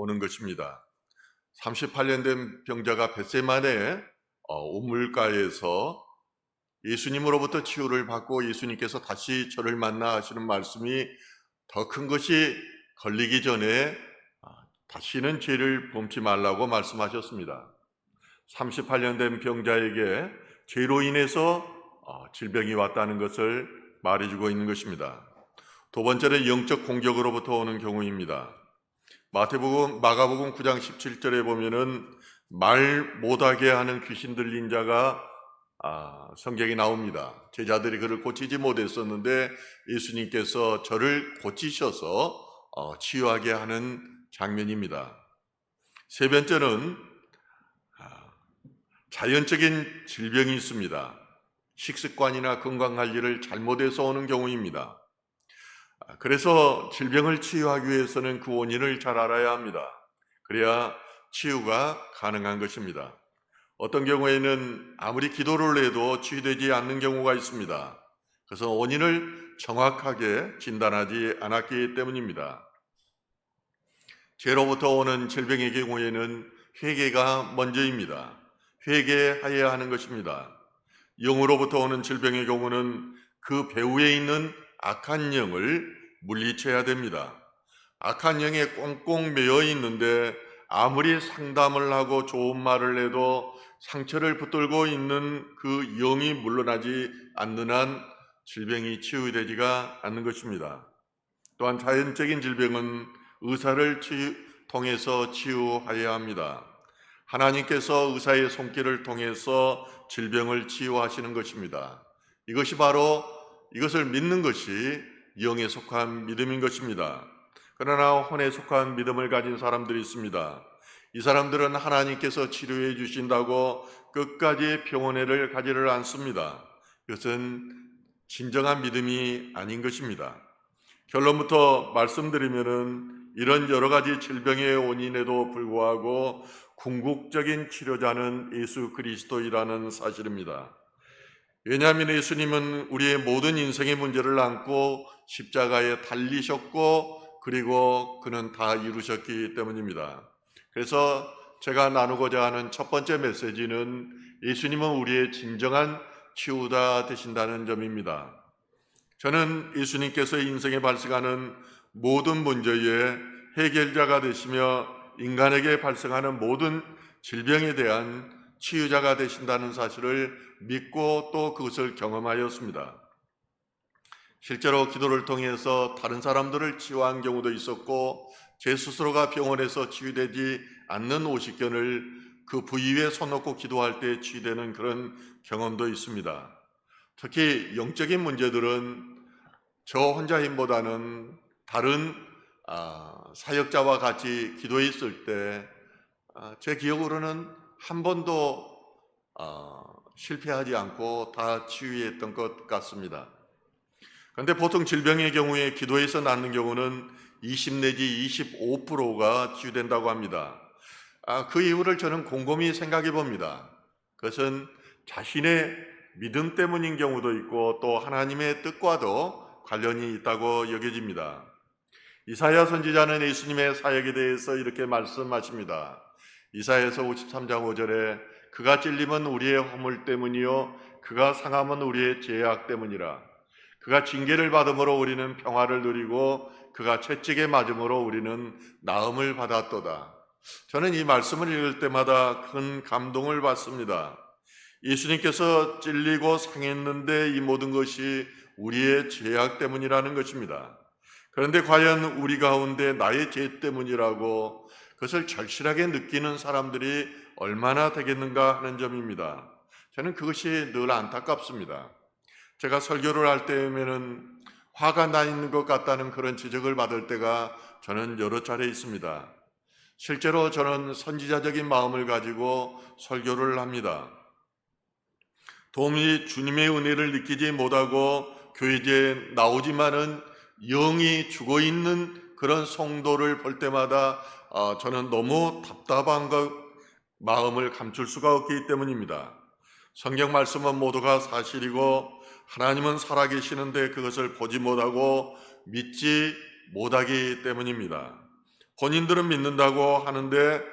오는 것입니다. 38년 된 병자가 벳세마네 우물가에서 예수님으로부터 치유를 받고 예수님께서 다시 저를 만나 하시는 말씀이 더 큰 것이 걸리기 전에 다시는 죄를 범치 말라고 말씀하셨습니다. 38년 된 병자에게 죄로 인해서 질병이 왔다는 것을 말해주고 있는 것입니다. 두 번째는 영적 공격으로부터 오는 경우입니다. 마가복음 9장 17절에 보면은 말 못하게 하는 귀신 들린 자가 성경에 나옵니다. 제자들이 그를 고치지 못했었는데 예수님께서 저를 고치셔서 치유하게 하는 장면입니다. 세 번째는 자연적인 질병이 있습니다. 식습관이나 건강관리를 잘못해서 오는 경우입니다. 그래서 질병을 치유하기 위해서는 그 원인을 잘 알아야 합니다. 그래야 치유가 가능한 것입니다. 어떤 경우에는 아무리 기도를 해도 치유되지 않는 경우가 있습니다. 그래서 원인을 정확하게 진단하지 않았기 때문입니다. 죄로부터 오는 질병의 경우에는 회개가 먼저입니다. 회개하여야 하는 것입니다. 영으로부터 오는 질병의 경우는 그 배후에 있는 악한 영을 물리쳐야 됩니다. 악한 영에 꽁꽁 매여 있는데 아무리 상담을 하고 좋은 말을 해도 상처를 붙들고 있는 그 영이 물러나지 않는 한 질병이 치유되지가 않는 것입니다. 또한 자연적인 질병은 의사를 통해서 치유하여야 합니다. 하나님께서 의사의 손길을 통해서 질병을 치유하시는 것입니다. 이것을 믿는 것이 영에 속한 믿음인 것입니다. 그러나 혼에 속한 믿음을 가진 사람들이 있습니다. 이 사람들은 하나님께서 치료해 주신다고 끝까지 병원에를 가지를 않습니다. 이것은 진정한 믿음이 아닌 것입니다. 결론부터 말씀드리면은 이런 여러 가지 질병의 원인에도 불구하고 궁극적인 치료자는 예수 그리스도이라는 사실입니다. 왜냐하면 예수님은 우리의 모든 인생의 문제를 안고 십자가에 달리셨고 그리고 그는 다 이루셨기 때문입니다. 그래서 제가 나누고자 하는 첫 번째 메시지는 예수님은 우리의 진정한 치유자 되신다는 점입니다. 저는 예수님께서 인생에 발생하는 모든 문제의 해결자가 되시며 인간에게 발생하는 모든 질병에 대한 치유자가 되신다는 사실을 믿고 또 그것을 경험하였습니다. 실제로 기도를 통해서 다른 사람들을 치유한 경우도 있었고 제 스스로가 병원에서 치유되지 않는 오십견을 그 부위에 손 놓고 기도할 때 치유되는 그런 경험도 있습니다. 특히 영적인 문제들은 저 혼자 힘보다는 다른 사역자와 같이 기도했을 때 제 기억으로는 한 번도 실패하지 않고 다 치유했던 것 같습니다. 그런데 보통 질병의 경우에 기도에서 낫는 경우는 20 내지 25%가 치유된다고 합니다. 그 이유를 저는 곰곰이 생각해 봅니다. 그것은 자신의 믿음 때문인 경우도 있고 또 하나님의 뜻과도 관련이 있다고 여겨집니다. 이사야 선지자는 예수님의 사역에 대해서 이렇게 말씀하십니다. 이사야서 53장 5절에 그가 찔림은 우리의 허물 때문이요 그가 상함은 우리의 죄악 때문이라. 그가 징계를 받음으로 우리는 평화를 누리고 그가 채찍에 맞음으로 우리는 나음을 받았도다. 저는 이 말씀을 읽을 때마다 큰 감동을 받습니다. 예수님께서 찔리고 상했는데 이 모든 것이 우리의 죄악 때문이라는 것입니다. 그런데 과연 우리 가운데 나의 죄 때문이라고 그것을 절실하게 느끼는 사람들이 얼마나 되겠는가 하는 점입니다. 저는 그것이 늘 안타깝습니다. 제가 설교를 할 때면은 화가 나 있는 것 같다는 그런 지적을 받을 때가 저는 여러 차례 있습니다. 실제로 저는 선지자적인 마음을 가지고 설교를 합니다. 도무지 주님의 은혜를 느끼지 못하고 교회에 나오지만은 영이 죽어있는 그런 성도를 볼 때마다 저는 너무 답답한 마음을 감출 수가 없기 때문입니다. 성경 말씀은 모두가 사실이고 하나님은 살아계시는데 그것을 보지 못하고 믿지 못하기 때문입니다. 본인들은 믿는다고 하는데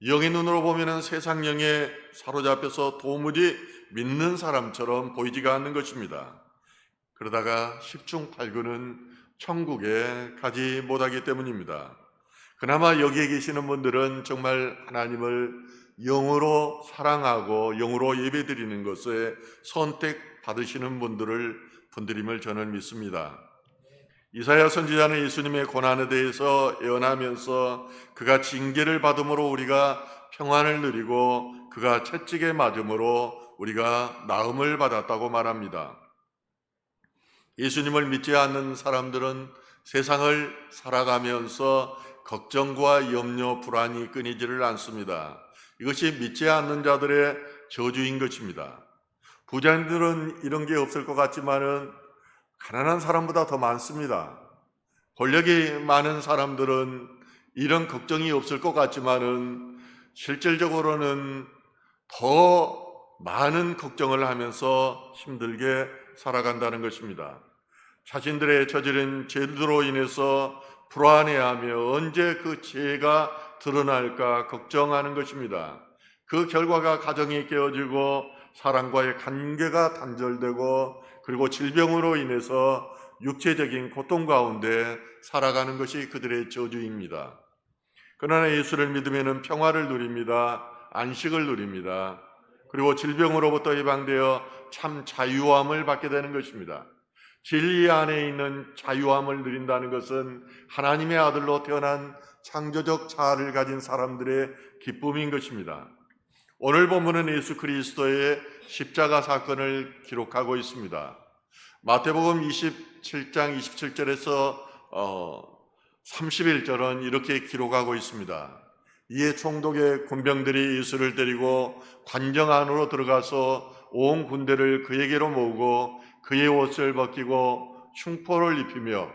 영의 눈으로 보면은 세상 영에 사로잡혀서 도무지 믿는 사람처럼 보이지가 않는 것입니다. 그러다가 10중 8구는 천국에 가지 못하기 때문입니다. 그나마 여기에 계시는 분들은 정말 하나님을 영으로 사랑하고 영으로 예배드리는 것에 선택받으시는 분들임을 저는 믿습니다. 이사야 선지자는 예수님의 고난에 대해서 예언하면서 그가 징계를 받음으로 우리가 평안을 누리고 그가 채찍에 맞음으로 우리가 나음을 받았다고 말합니다. 예수님을 믿지 않는 사람들은 세상을 살아가면서 걱정과 염려, 불안이 끊이지를 않습니다. 이것이 믿지 않는 자들의 저주인 것입니다. 부자들은 이런 게 없을 것 같지만은 가난한 사람보다 더 많습니다. 권력이 많은 사람들은 이런 걱정이 없을 것 같지만은 실질적으로는 더 많은 걱정을 하면서 힘들게 살아간다는 것입니다. 자신들의 저지른 죄로 인해서 불안해하며 언제 그 죄가 드러날까 걱정하는 것입니다. 그 결과가 가정이 깨어지고 사랑과의 관계가 단절되고 그리고 질병으로 인해서 육체적인 고통 가운데 살아가는 것이 그들의 저주입니다. 그러나 예수를 믿으면 평화를 누립니다. 안식을 누립니다. 그리고 질병으로부터 해방되어 참 자유함을 받게 되는 것입니다. 진리 안에 있는 자유함을 누린다는 것은 하나님의 아들로 태어난 창조적 자아를 가진 사람들의 기쁨인 것입니다. 오늘 본문은 예수 그리스도의 십자가 사건을 기록하고 있습니다. 마태복음 27장 27절에서 31절은 이렇게 기록하고 있습니다. 이에 총독의 군병들이 예수를 데리고 관정 안으로 들어가서 온 군대를 그에게로 모으고 그의 옷을 벗기고 흉포를 입히며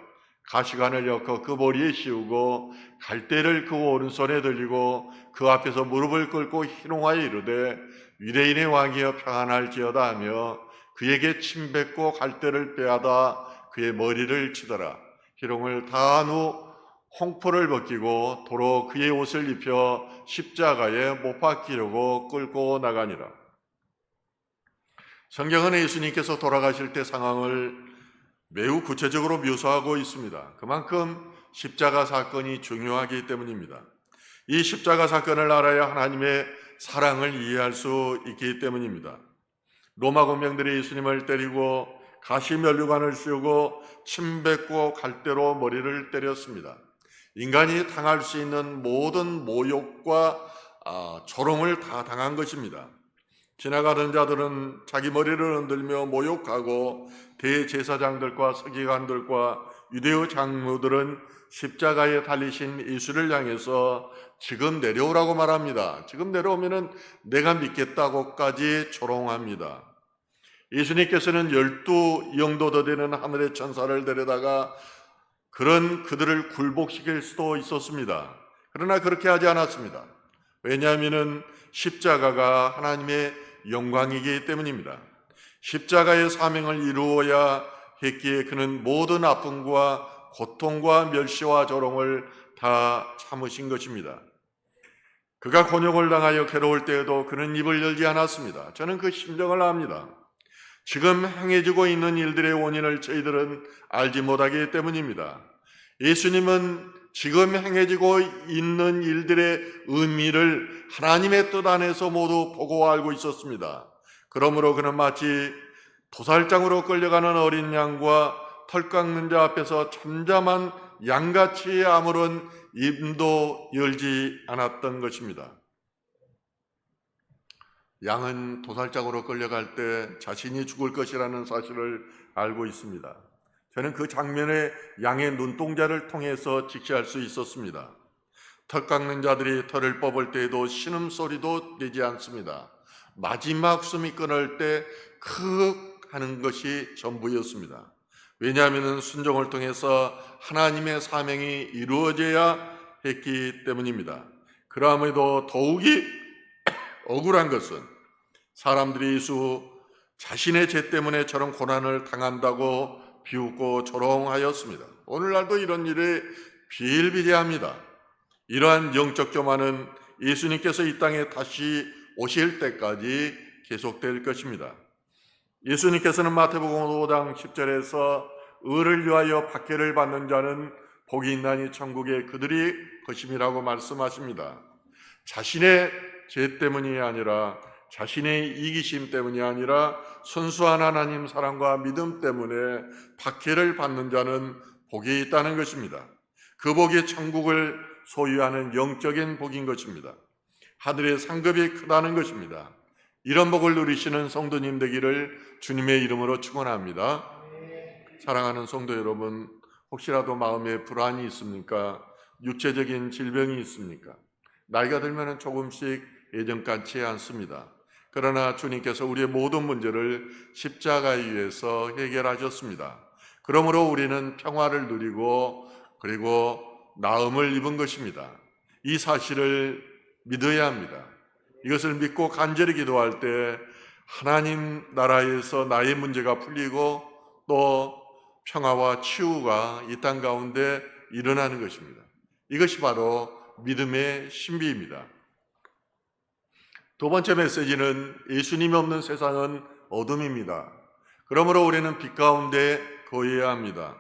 가시관을 엮어 그 머리에 씌우고 갈대를 그 오른손에 들리고 그 앞에서 무릎을 꿇고 희롱하여 이르되 유대인의 왕이여 평안할지어다 하며 그에게 침 뱉고 갈대를 빼앗아 그의 머리를 치더라. 희롱을 다한 후 홍포를 벗기고 도로 그의 옷을 입혀 십자가에 못 박히려고 끌고 나가니라. 성경은 예수님께서 돌아가실 때 상황을 매우 구체적으로 묘사하고 있습니다. 그만큼 십자가 사건이 중요하기 때문입니다. 이 십자가 사건을 알아야 하나님의 사랑을 이해할 수 있기 때문입니다. 로마 군병들이 예수님을 때리고 가시면류관을 씌우고 침 뱉고 갈대로 머리를 때렸습니다. 인간이 당할 수 있는 모든 모욕과 조롱을 다 당한 것입니다. 지나가던 자들은 자기 머리를 흔들며 모욕하고 대제사장들과 서기관들과 유대의 장로들은 십자가에 달리신 예수를 향해서 지금 내려오라고 말합니다. 지금 내려오면은 내가 믿겠다고까지 조롱합니다. 예수님께서는 12 영도 더 되는 하늘의 천사를 데려다가 그들을 굴복시킬 수도 있었습니다. 그러나 그렇게 하지 않았습니다. 왜냐하면 십자가가 하나님의 영광이기 때문입니다. 십자가의 사명을 이루어야 했기에 그는 모든 아픔과 고통과 멸시와 조롱을 다 참으신 것입니다. 그가 곤욕을 당하여 괴로울 때에도 그는 입을 열지 않았습니다. 저는 그 심정을 압니다. 지금 행해지고 있는 일들의 원인을 저희들은 알지 못하기 때문입니다. 예수님은 지금 행해지고 있는 일들의 의미를 하나님의 뜻 안에서 모두 보고 알고 있었습니다. 그러므로 그는 마치 도살장으로 끌려가는 어린 양과 털 깎는 자 앞에서 잠잠한 양같이 아무런 입도 열지 않았던 것입니다. 양은 도살장으로 끌려갈 때 자신이 죽을 것이라는 사실을 알고 있습니다. 저는 그 장면에 양의 눈동자를 통해서 직시할 수 있었습니다. 털 깎는 자들이 털을 뽑을 때에도 신음소리도 내지 않습니다. 마지막 숨이 끊을 때 크윽 하는 것이 전부였습니다. 왜냐하면 순종을 통해서 하나님의 사명이 이루어져야 했기 때문입니다. 그럼에도 더욱이 억울한 것은 사람들이 예수 자신의 죄 때문에 저런 고난을 당한다고 비웃고 조롱하였습니다. 오늘날도 이런 일이 비일비재합니다. 이러한 영적 교만은 예수님께서 이 땅에 다시 오실 때까지 계속될 것입니다. 예수님께서는 마태복음 5장 10절에서 의를 위하여 박해를 받는 자는 복이 있나니 천국에 그들이 것임이라고 말씀하십니다. 자신의 죄 때문이 아니라, 자신의 이기심 때문이 아니라 순수한 하나님 사랑과 믿음 때문에 박해를 받는 자는 복이 있다는 것입니다. 그 복이 천국을 소유하는 영적인 복인 것입니다. 하늘의 상급이 크다는 것입니다. 이런 복을 누리시는 성도님 되기를 주님의 이름으로 축원합니다. 사랑하는 성도 여러분, 혹시라도 마음에 불안이 있습니까? 육체적인 질병이 있습니까? 나이가 들면 조금씩 예전같지 않습니다. 그러나 주님께서 우리의 모든 문제를 십자가에 의해서 해결하셨습니다. 그러므로 우리는 평화를 누리고 그리고 나음을 입은 것입니다. 이 사실을 믿어야 합니다. 이것을 믿고 간절히 기도할 때 하나님 나라에서 나의 문제가 풀리고 또 평화와 치유가 이 땅 가운데 일어나는 것입니다. 이것이 바로 믿음의 신비입니다. 두 번째 메시지는 예수님이 없는 세상은 어둠입니다. 그러므로 우리는 빛 가운데 거해야 합니다.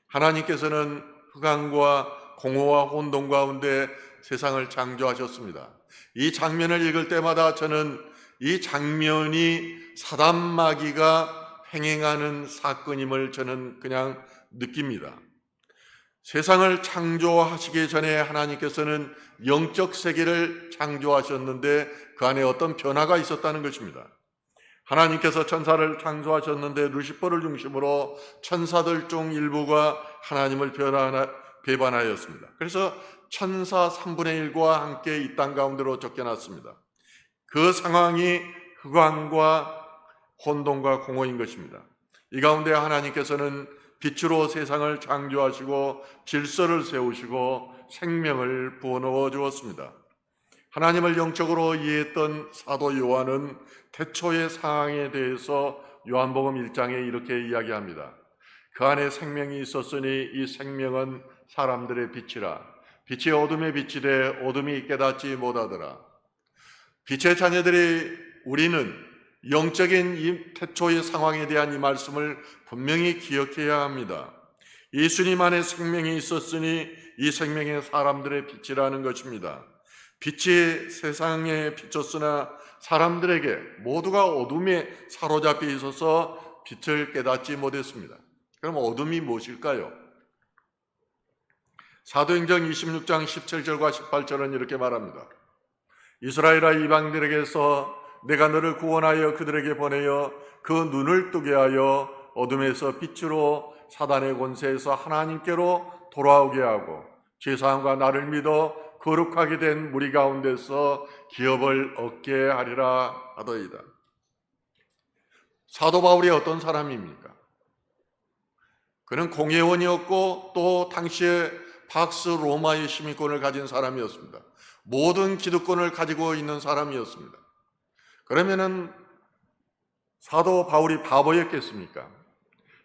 하나님께서는 흑암과 공허와 혼돈 가운데 세상을 창조하셨습니다. 이 장면을 읽을 때마다 저는 이 장면이 사단 마귀가 행행하는 사건임을 저는 그냥 느낍니다. 세상을 창조하시기 전에 하나님께서는 영적 세계를 창조하셨는데 그 안에 어떤 변화가 있었다는 것입니다. 하나님께서 천사를 창조하셨는데 루시퍼를 중심으로 천사들 중 일부가 하나님을 배반하였습니다. 그래서 천사 3분의 1과 함께 이 땅 가운데로 쫓겨났습니다. 그 상황이 흑암과 혼돈과 공허인 것입니다. 이 가운데 하나님께서는 빛으로 세상을 창조하시고 질서를 세우시고 생명을 부어넣어 주었습니다. 하나님을 영적으로 이해했던 사도 요한은 태초의 상황에 대해서 요한복음 1장에 이렇게 이야기합니다. 그 안에 생명이 있었으니 이 생명은 사람들의 빛이라. 빛이 어둠에 비치되 어둠이 깨닫지 못하더라. 빛의 자녀들이 우리는 영적인 이 태초의 상황에 대한 이 말씀을 분명히 기억해야 합니다. 예수님 안에 생명이 있었으니 이 생명이 사람들의 빛이라는 것입니다. 빛이 세상에 비쳤으나 사람들에게 모두가 어둠에 사로잡혀 있어서 빛을 깨닫지 못했습니다. 그럼 어둠이 무엇일까요? 사도행전 26장 17절과 18절은 이렇게 말합니다. 이스라엘아 이방인들에게서 내가 너를 구원하여 그들에게 보내어 그 눈을 뜨게 하여 어둠에서 빛으로 사단의 권세에서 하나님께로 돌아오게 하고 죄사함과 나를 믿어 거룩하게 된 무리 가운데서 기업을 얻게 하리라 하더이다. 사도 바울이 어떤 사람입니까? 그는 공회원이었고 또 당시에 박스 로마의 시민권을 가진 사람이었습니다. 모든 기득권을 가지고 있는 사람이었습니다. 그러면은 사도 바울이 바보였겠습니까?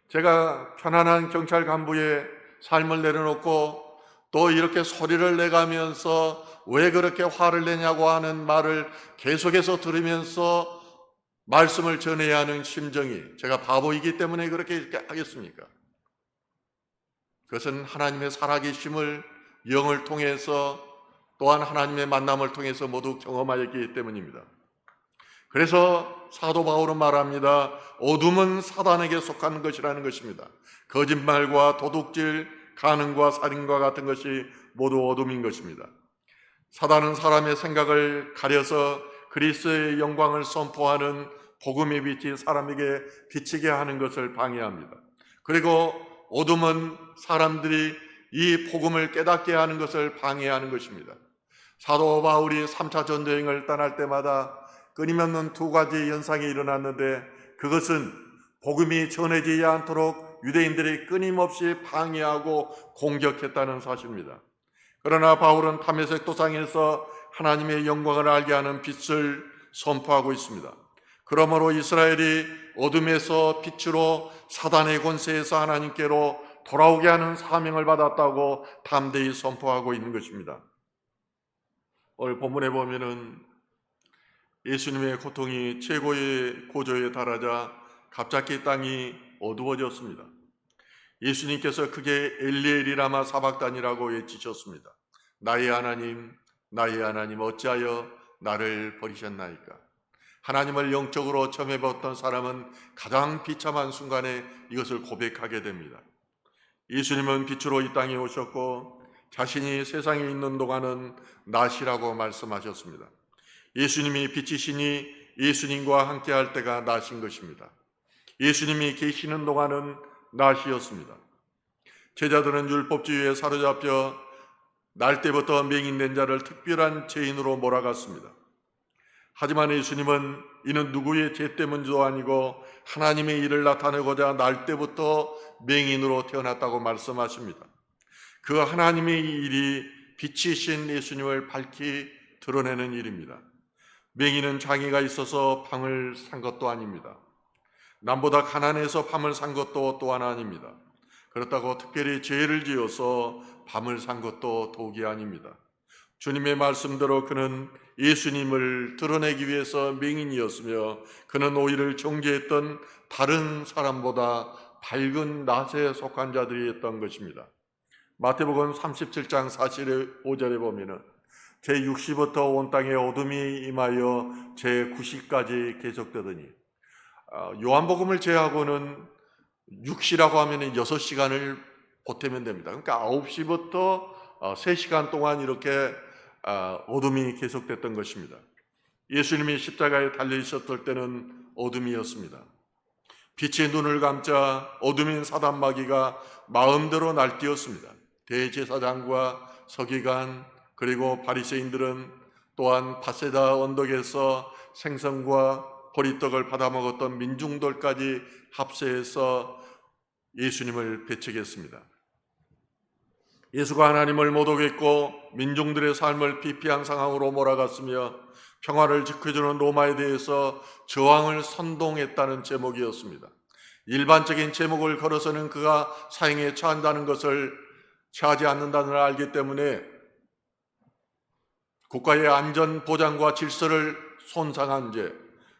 제가 편안한 경찰 간부의 삶을 내려놓고 또 이렇게 소리를 내가면서 왜 그렇게 화를 내냐고 하는 말을 계속해서 들으면서 말씀을 전해야 하는 심정이 제가 바보이기 때문에 그렇게 하겠습니까? 그것은 하나님의 살아계심을 영을 통해서 또한 하나님의 만남을 통해서 모두 경험하였기 때문입니다. 그래서 사도 바울은 말합니다. 어둠은 사단에게 속한 것이라는 것입니다. 거짓말과 도둑질, 간음과 살인과 같은 것이 모두 어둠인 것입니다. 사단은 사람의 생각을 가려서 그리스도의 영광을 선포하는 복음의 빛이 사람에게 비치게 하는 것을 방해합니다. 그리고 어둠은 사람들이 이 복음을 깨닫게 하는 것을 방해하는 것입니다. 사도 바울이 3차 전도여행을 떠날 때마다 끊임없는 두 가지 현상이 일어났는데 그것은 복음이 전해지지 않도록 유대인들이 끊임없이 방해하고 공격했다는 사실입니다. 그러나 바울은 다메섹 도상에서 하나님의 영광을 알게 하는 빛을 선포하고 있습니다. 그러므로 이스라엘이 어둠에서 빛으로 사단의 권세에서 하나님께로 돌아오게 하는 사명을 받았다고 담대히 선포하고 있는 것입니다. 오늘 본문에 보면은 예수님의 고통이 최고의 고조에 달하자 갑자기 땅이 어두워졌습니다. 예수님께서 크게 엘리엘이 라마 사박단이라고 외치셨습니다. 나의 하나님 어찌하여 나를 버리셨나이까. 하나님을 영적으로 처음 해봤던 사람은 가장 비참한 순간에 이것을 고백하게 됩니다. 예수님은 빛으로 이 땅에 오셨고 자신이 세상에 있는 동안은 낮이라고 말씀하셨습니다. 예수님이 빛이시니 예수님과 함께할 때가 낮인 것입니다. 예수님이 계시는 동안은 낮이었습니다. 제자들은 율법주의에 사로잡혀 날 때부터 맹인된 자를 특별한 죄인으로 몰아갔습니다. 하지만 예수님은 이는 누구의 죄 때문도 아니고 하나님의 일을 나타내고자 날 때부터 맹인으로 태어났다고 말씀하십니다. 그 하나님의 일이 빛이신 예수님을 밝히 드러내는 일입니다. 맹인은 장애가 있어서 밤을 산 것도 아닙니다. 남보다 가난해서 밤을 산 것도 또한 아닙니다. 그렇다고 특별히 죄를 지어서 밤을 산 것도 더욱이 아닙니다. 주님의 말씀대로 그는 예수님을 드러내기 위해서 맹인이었으며 그는 오히려 정죄했던 다른 사람보다 밝은 낮에 속한 자들이었던 것입니다. 마태복음 37장 45절에 보면은 제60부터 온 땅에 어둠이 임하여 제90까지 계속되더니, 요한복음을 제하고는 6시라고 하면 6시간을 보태면 됩니다. 그러니까 9시부터 3시간 동안 이렇게 어둠이 계속됐던 것입니다. 예수님이 십자가에 달려 있었을 때는 어둠이었습니다. 빛의 눈을 감자 어둠인 사단 마귀가 마음대로 날뛰었습니다. 대제사장과 서기관 그리고 바리새인들은 또한 바세다 언덕에서 생선과 보리떡을 받아먹었던 민중들까지 합세해서 예수님을 배척했습니다. 예수가 하나님을 모독했고 민중들의 삶을 비피한 상황으로 몰아갔으며 평화를 지켜주는 로마에 대해서 저항을 선동했다는 제목이었습니다. 일반적인 제목을 걸어서는 그가 사형에 처한다는 것을 처하지 않는다는 걸 알기 때문에 국가의 안전 보장과 질서를 손상한 죄,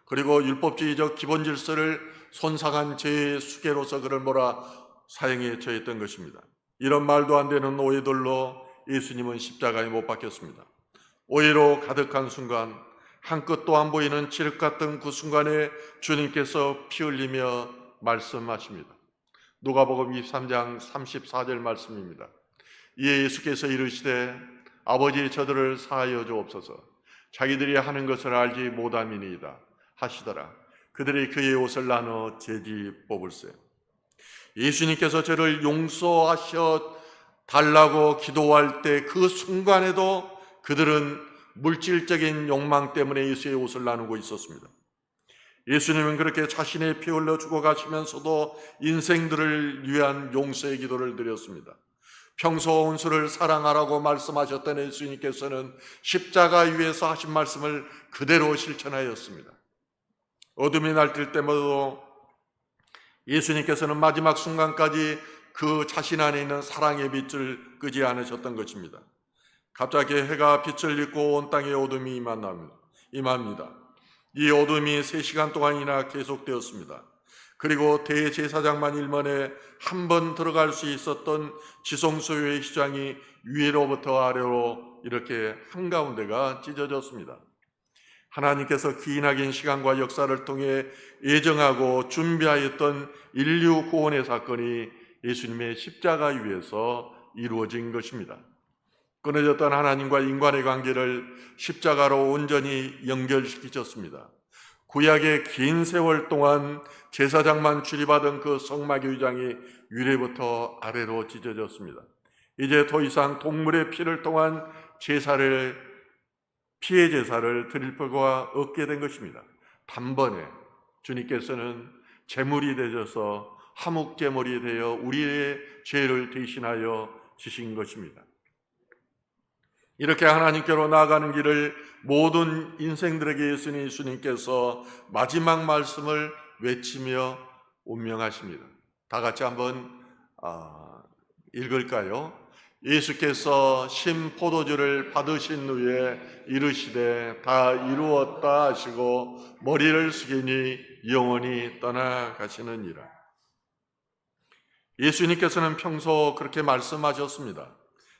그리고 율법주의적 기본 질서를 손상한 죄의 수괴로서 그를 몰아 사형에 처했던 것입니다. 이런 말도 안 되는 오해들로 예수님은 십자가에 못 박혔습니다. 오해로 가득한 순간, 한 끗도 안 보이는 칠흑 같은 그 순간에 주님께서 피 흘리며 말씀하십니다. 누가복음 23장 34절 말씀입니다. 이에 예수께서 이르시되 아버지 저들을 사하여 주옵소서. 자기들이 하는 것을 알지 못함이니이다 하시더라. 그들이 그의 옷을 나눠 재지 뽑을세. 예수님께서 저를 용서하셔 달라고 기도할 때 그 순간에도 그들은 물질적인 욕망 때문에 예수의 옷을 나누고 있었습니다. 예수님은 그렇게 자신의 피 흘려 죽어가시면서도 인생들을 위한 용서의 기도를 드렸습니다. 평소 원수를 사랑하라고 말씀하셨던 예수님께서는 십자가 위에서 하신 말씀을 그대로 실천하였습니다. 어둠이 날뛸 때마다 예수님께서는 마지막 순간까지 그 자신 안에 있는 사랑의 빛을 끄지 않으셨던 것입니다. 갑자기 해가 빛을 잃고 온 땅에 어둠이 임합니다. 이 어둠이 3시간 동안이나 계속되었습니다. 그리고 대제사장만 일만에 한 번 들어갈 수 있었던 지성소의 휘장이 위로부터 아래로 이렇게 한가운데가 찢어졌습니다. 하나님께서 기나긴 시간과 역사를 통해 예정하고 준비하였던 인류 구원의 사건이 예수님의 십자가 위에서 이루어진 것입니다. 끊어졌던 하나님과 인간의 관계를 십자가로 온전히 연결시키셨습니다. 구약의 긴 세월 동안 제사장만 출입하던 그 성막의 휘장이 위로부터 아래로 찢어졌습니다. 이제 더 이상 동물의 피를 통한 피해 제사를 드릴 필요가 없게 된 것입니다. 단번에 주님께서는 제물이 되셔서 화목제물이 되어 우리의 죄를 대신하여 주신 것입니다. 이렇게 하나님께로 나아가는 길을 모든 인생들에게 예수님께서 마지막 말씀을 외치며 운명하십니다. 다 같이 한번 읽을까요? 예수께서 신 포도주를 받으신 후에 이르시되 다 이루었다 하시고 머리를 숙이니 영원히 떠나가시느니라. 예수님께서는 평소 그렇게 말씀하셨습니다.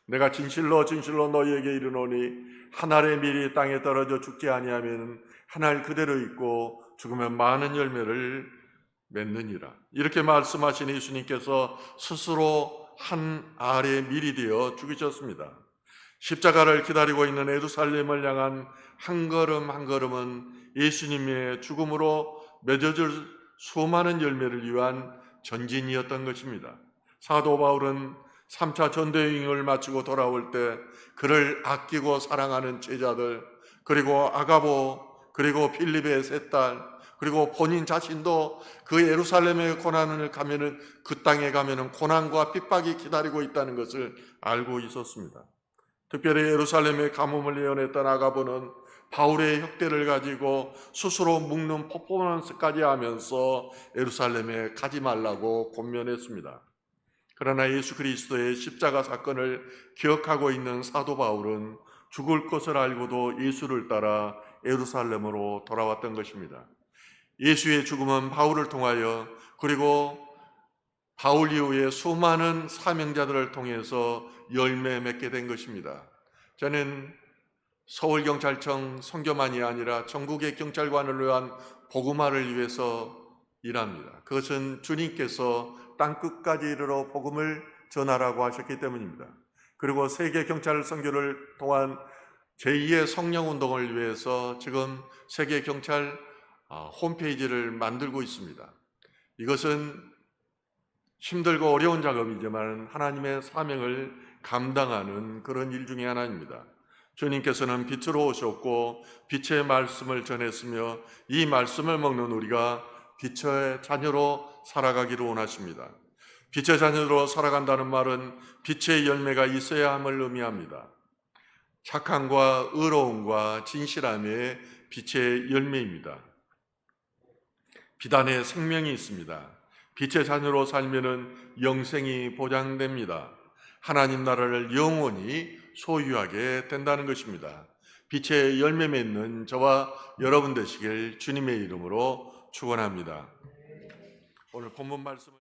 내가 진실로 진실로 너희에게 이르노니 한 알의 밀이 땅에 떨어져 죽지 아니하면 한 알 그대로 있고 죽으면 많은 열매를 맺느니라. 이렇게 말씀하신 예수님께서 스스로 한 알의 밀이 되어 죽으셨습니다. 십자가를 기다리고 있는 예루살렘을 향한 한 걸음 한 걸음은 예수님의 죽음으로 맺어질 수많은 열매를 위한 전진이었던 것입니다. 사도 바울은 3차 전도여행을 마치고 돌아올 때 그를 아끼고 사랑하는 제자들, 그리고 아가보, 그리고 필립의 세 딸, 그리고 본인 자신도 그 예루살렘의 고난을 가면은 그 땅에 가면은 고난과 핍박이 기다리고 있다는 것을 알고 있었습니다. 특별히 예루살렘의 가뭄을 예언했던 아가보는 바울의 혁대를 가지고 스스로 묶는 퍼포먼스까지 하면서 예루살렘에 가지 말라고 권면했습니다. 그러나 예수 그리스도의 십자가 사건을 기억하고 있는 사도 바울은 죽을 것을 알고도 예수를 따라 예루살렘으로 돌아왔던 것입니다. 예수의 죽음은 바울을 통하여 그리고 바울 이후에 수많은 사명자들을 통해서 열매 맺게 된 것입니다. 저는 서울경찰청 선교만이 아니라 전국의 경찰관을 위한 복음화를 위해서 일합니다. 그것은 주님께서 땅끝까지 이르러 복음을 전하라고 하셨기 때문입니다. 그리고 세계 경찰 선교를 통한 제2의 성령운동을 위해서 지금 세계 경찰 홈페이지를 만들고 있습니다. 이것은 힘들고 어려운 작업이지만 하나님의 사명을 감당하는 그런 일 중에 하나입니다. 주님께서는 빛으로 오셨고 빛의 말씀을 전했으며 이 말씀을 먹는 우리가 빛의 자녀로 살아가기를 원하십니다. 빛의 자녀로 살아간다는 말은 빛의 열매가 있어야 함을 의미합니다. 착함과 의로움과 진실함의 빛의 열매입니다. 빛 안에 생명이 있습니다. 빛의 자녀로 살면은 영생이 보장됩니다. 하나님 나라를 영원히 소유하게 된다는 것입니다. 빛의 열매 맺는 저와 여러분 되시길 주님의 이름으로 축원합니다. 오늘 본문 말씀을